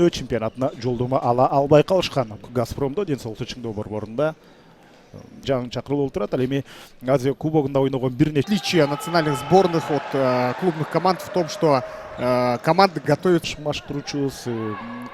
дүйнө чемпионатына жолдома ала албай калышкан. Газпромдо денсаулык сактоо борборунда жаңы чакырылып отурат. Ал эми Азия кубогунда ойногон бир нече Отличие национальных сборных от клубных команд в том, что команды готовят. башкаруучубуз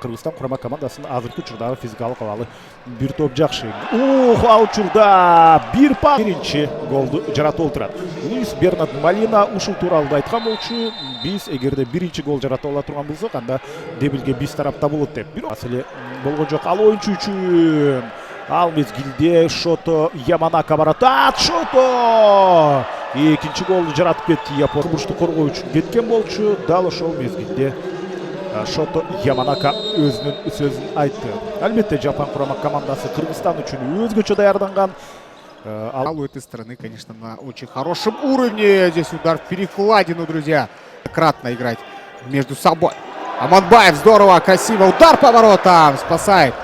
Кыргызстан курама командасынын азыркы учурдагы физикалык абалы бир топ жакшы. Ал учурда биринчи голду жаратып отурат. Луис Бернард Малина ушул тууралуу айткан болчу. Биз эгерде биринчи гол жаратып ала турган болсок, анда дебилге биз тарапта болот деп. Бирок маселе болгон жок. Ал оюнчу үчүн ал мезгилде Шото Яманака баратат. Шото экинчи голду жаратып кетти. Япон бурчту коргоо үчүн кеткен болчу. Дал ошол мезгилде Шото Яманака өзүнүн сөзүн айтты. Албетте Жапон курама командасы Кыргызстан үчүн өзгөчө даярданган. У этой стороны, конечно, на очень хорошем уровне. Здесь удар в перекладину, друзья. Кратно играть между собой. Аманбаев здорово, красиво. Удар по воротам. Спасает.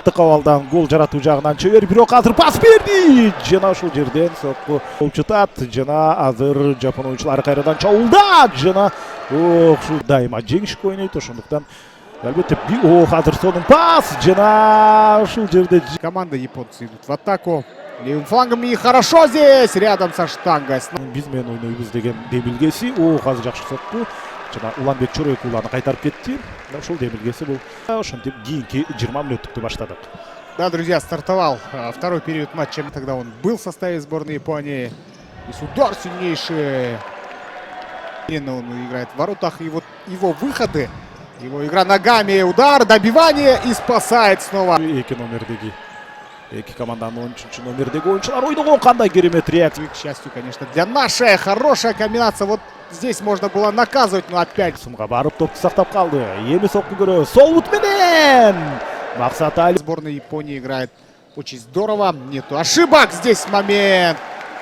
Тыкабалдан гол жаратуу жагынан чебер, бирок азыр пас берди. Жана ушул жерден сокку болчутат. Жана азыр Жапон оюнчулары кайрадан чабуулдат. Жана ушул дайыма жеңишке ойнойт, ошондуктан албетте азыр сонун пас. Жана ушул жерде команда японцы идут в атаку. Левым флангом и хорошо здесь, рядом со штангой. Биз менен ойнойбуз деген демилгеси. Азыр жакшы сокку. Жана Уланбек Чоройк ууланы кайтарып кетти. Ошол демилгеси бул. Ошентип кийинки 20 мүнөттүктү баштадык. Да, друзья, стартовал второй период матча. Тогда он был в составе сборной Японии. Здесь удар сильнейший. Он играет в воротах. И вот его выходы, его игра ногами, удар, добивание и спасает снова. Эки номердеги. Эки команданын 13 номердеги оюнчулар ойногон кандай керемет реакция. К счастью, конечно, для нашей хорошая комбинация. Вот здесь можно было наказывать, но опять. Сумга барып топту сактап калды. Эми сокку көрөбүз. Сол бут менен Максат Али. Сборная Японии играет очень здорово. Нету ошибок. Здесь момент.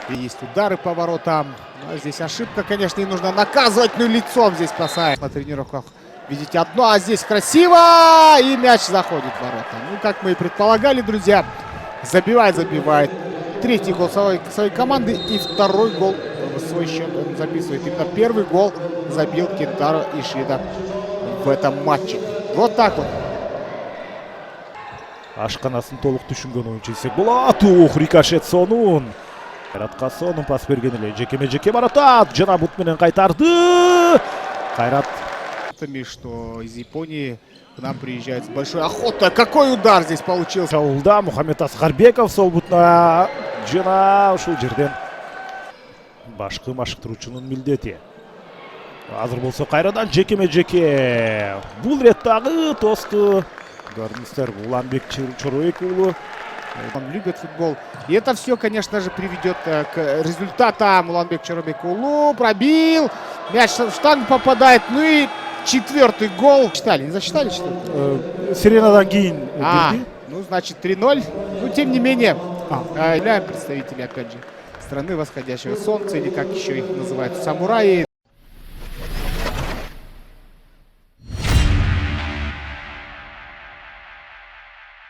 И есть удары по воротам. Но здесь ошибка, конечно, и нужно наказывать. Ну и лицом здесь спасает. На тренировках видите одно, а здесь красиво. И мяч заходит в ворота. Ну, как мы и предполагали, друзья. Забивает. Третий гол своей команды и второй гол в свой счет он записывает. Именно первый гол забил Кентаро Ишида в этом матче. Вот так вот. Ашканасын толук түшүнгөн оюнчу десек болот. Рикошет сонун. Кайратка сонун пас берген эле. Жеке баратат. Жана бут менен кайтарды. Кайрат. Что из Японии к нам приезжает с большой охотой. Какой удар здесь получился. Чаулда Мухаммед Аскарбеков сол бутна. Жана ушул жерден башкы машыктыруучунун милдети. Азыр болсо кайрадан жеке. Бул реттагы тосту көрүнүштөр Уланбек Чоройк уулу. Он любит футбол. И это все, конечно же, приведет к результатам. Уланбек Чоройк уулу пробил. Мяч в штангу попадает. Ну и четвертый гол. Не засчитали, что ли? Сиренадан кийин. Ну, значит, 3-0. Ну, тем не менее, являем представители, опять же, страны восходящего солнца, или как еще их называют, самураи.